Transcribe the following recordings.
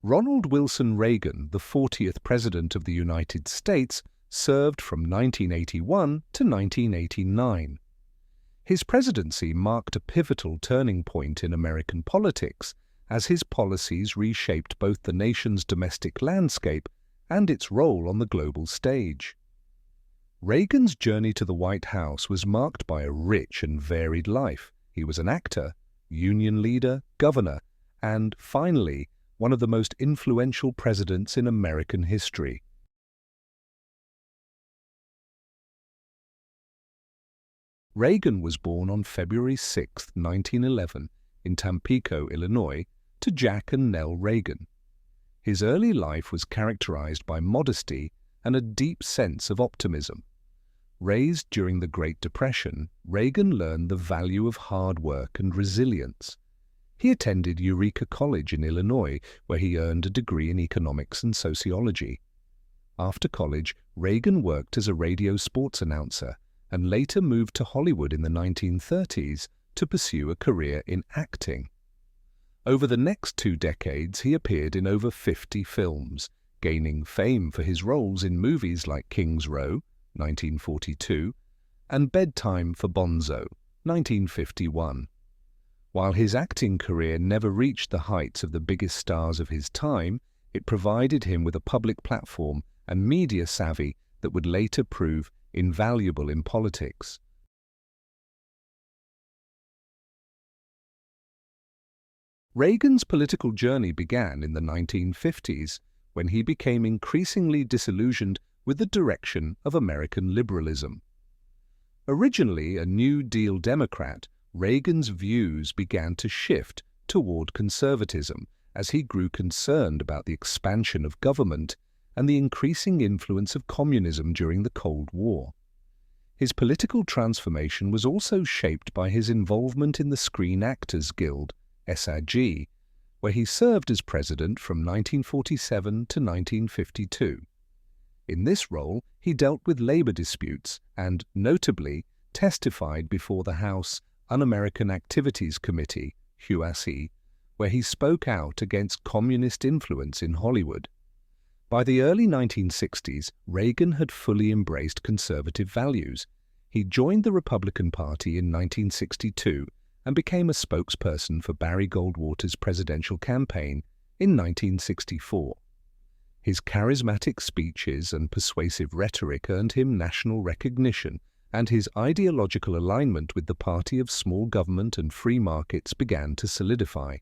Ronald Wilson Reagan, the 40th President of the United States, served from 1981 to 1989. His presidency marked a pivotal turning point in American politics, as his policies reshaped both the nation's domestic landscape and its role on the global stage. Reagan's journey to the White House was marked by a rich and varied life. He was an actor, union leader, governor, and, finally, one of the most influential presidents in American history. Reagan was born on February 6, 1911, in Tampico, Illinois, to Jack and Nell Reagan. His early life was characterized by modesty and a deep sense of optimism. Raised during the Great Depression, Reagan learned the value of hard work and resilience. He attended Eureka College in Illinois, where he earned a degree in economics and sociology. After college, Reagan worked as a radio sports announcer and later moved to Hollywood in the 1930s to pursue a career in acting. Over the next 2 decades, he appeared in over 50 films, gaining fame for his roles in movies like King's Row, 1942, and Bedtime for Bonzo, 1951. While his acting career never reached the heights of the biggest stars of his time, it provided him with a public platform and media savvy that would later prove invaluable in politics. Reagan's political journey began in the 1950s, when he became increasingly disillusioned with the direction of American liberalism. Originally a New Deal Democrat, Reagan's views began to shift toward conservatism as he grew concerned about the expansion of government and the increasing influence of communism during the Cold War. His political transformation was also shaped by his involvement in the Screen Actors Guild, SAG, where he served as president from 1947 to 1952. In this role, he dealt with labor disputes and, notably, testified before the House Un-American Activities Committee, HUAC, where he spoke out against communist influence in Hollywood. By the early 1960s, Reagan had fully embraced conservative values. He joined the Republican Party in 1962 and became a spokesperson for Barry Goldwater's presidential campaign in 1964. His charismatic speeches and persuasive rhetoric earned him national recognition, and his ideological alignment with the party of small government and free markets began to solidify.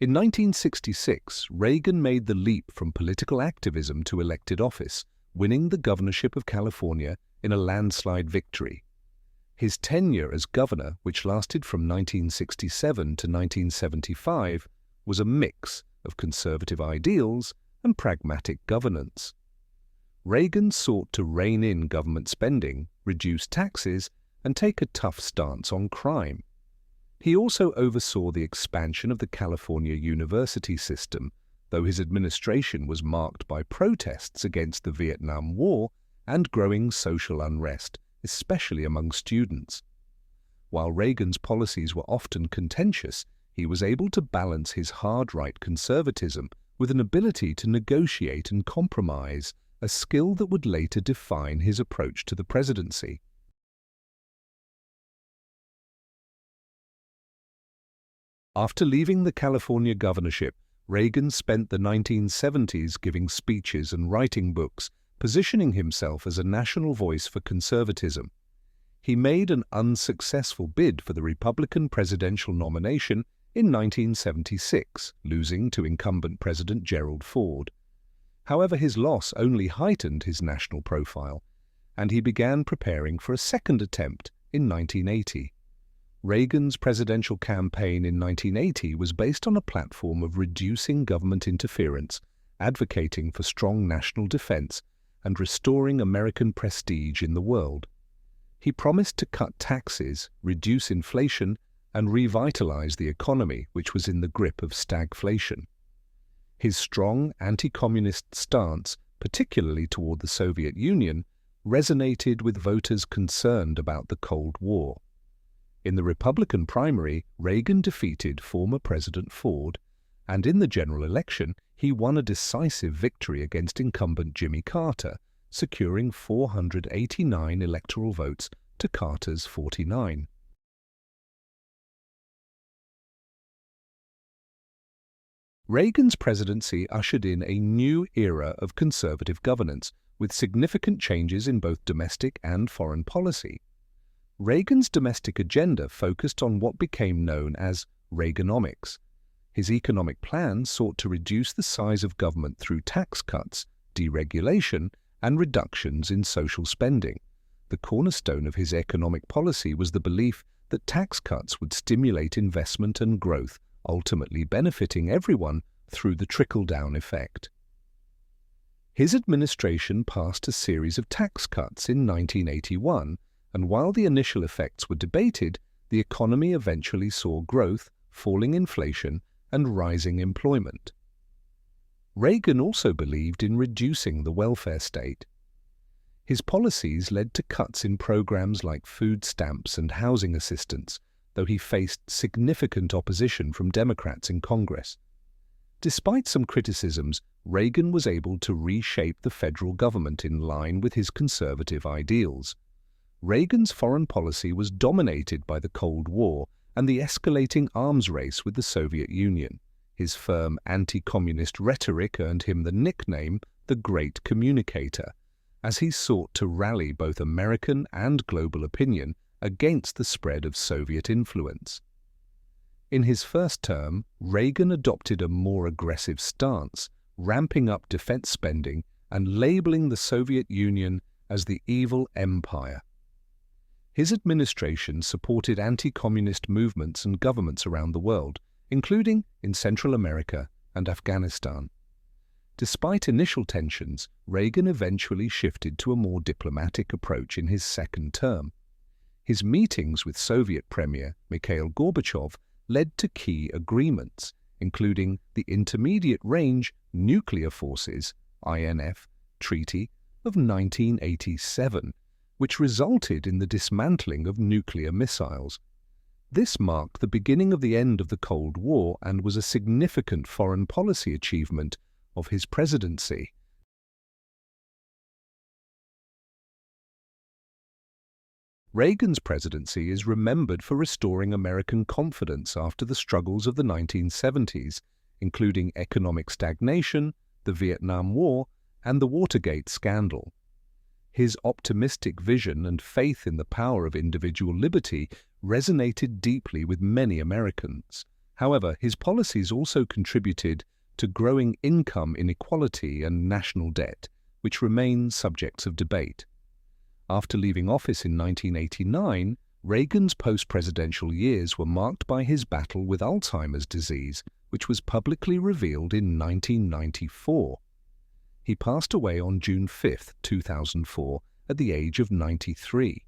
In 1966, Reagan made the leap from political activism to elected office, winning the governorship of California in a landslide victory. His tenure as governor, which lasted from 1967 to 1975, was a mix of conservative ideals and pragmatic governance. Reagan sought to rein in government spending, reduce taxes, and take a tough stance on crime. He also oversaw the expansion of the California university system, though his administration was marked by protests against the Vietnam War and growing social unrest, especially among students. While Reagan's policies were often contentious, he was able to balance his hard-right conservatism with an ability to negotiate and compromise, a skill that would later define his approach to the presidency. After leaving the California governorship, Reagan spent the 1970s giving speeches and writing books, positioning himself as a national voice for conservatism. He made an unsuccessful bid for the Republican presidential nomination in 1976, losing to incumbent President Gerald Ford. However, his loss only heightened his national profile, and he began preparing for a second attempt in 1980. Reagan's presidential campaign in 1980 was based on a platform of reducing government interference, advocating for strong national defense, and restoring American prestige in the world. He promised to cut taxes, reduce inflation, and revitalize the economy, which was in the grip of stagflation. His strong anti-communist stance, particularly toward the Soviet Union, resonated with voters concerned about the Cold War. In the Republican primary, Reagan defeated former President Ford, and in the general election, he won a decisive victory against incumbent Jimmy Carter, securing 489 electoral votes to Carter's 49. Reagan's presidency ushered in a new era of conservative governance, with significant changes in both domestic and foreign policy. Reagan's domestic agenda focused on what became known as Reaganomics. His economic plan sought to reduce the size of government through tax cuts, deregulation, and reductions in social spending. The cornerstone of his economic policy was the belief that tax cuts would stimulate investment and growth, ultimately benefiting everyone through the trickle-down effect. His administration passed a series of tax cuts in 1981, and while the initial effects were debated, the economy eventually saw growth, falling inflation, and rising employment. Reagan also believed in reducing the welfare state. His policies led to cuts in programs like food stamps and housing assistance, though he faced significant opposition from Democrats in Congress. Despite some criticisms, Reagan was able to reshape the federal government in line with his conservative ideals. Reagan's foreign policy was dominated by the Cold War and the escalating arms race with the Soviet Union. His firm anti-communist rhetoric earned him the nickname the Great Communicator, as he sought to rally both American and global opinion against the spread of Soviet influence. In his first term, Reagan adopted a more aggressive stance, ramping up defense spending and labeling the Soviet Union as the evil empire. His administration supported anti-communist movements and governments around the world, including in Central America and Afghanistan. Despite initial tensions, Reagan eventually shifted to a more diplomatic approach in his second term. His meetings with Soviet Premier Mikhail Gorbachev led to key agreements, including the Intermediate Range Nuclear Forces (INF) Treaty of 1987, which resulted in the dismantling of nuclear missiles. This marked the beginning of the end of the Cold War and was a significant foreign policy achievement of his presidency. Reagan's presidency is remembered for restoring American confidence after the struggles of the 1970s, including economic stagnation, the Vietnam War, and the Watergate scandal. His optimistic vision and faith in the power of individual liberty resonated deeply with many Americans. However, his policies also contributed to growing income inequality and national debt, which remain subjects of debate. After leaving office in 1989, Reagan's post-presidential years were marked by his battle with Alzheimer's disease, which was publicly revealed in 1994. He passed away on June 5, 2004, at the age of 93.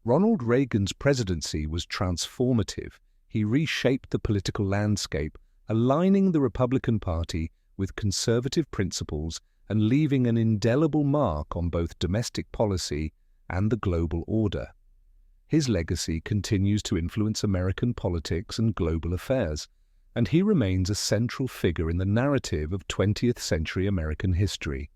Ronald Reagan's presidency was transformative. He reshaped the political landscape, aligning the Republican Party with conservative principles and leaving an indelible mark on both domestic policy and the global order. His legacy continues to influence American politics and global affairs, and he remains a central figure in the narrative of 20th-century American history.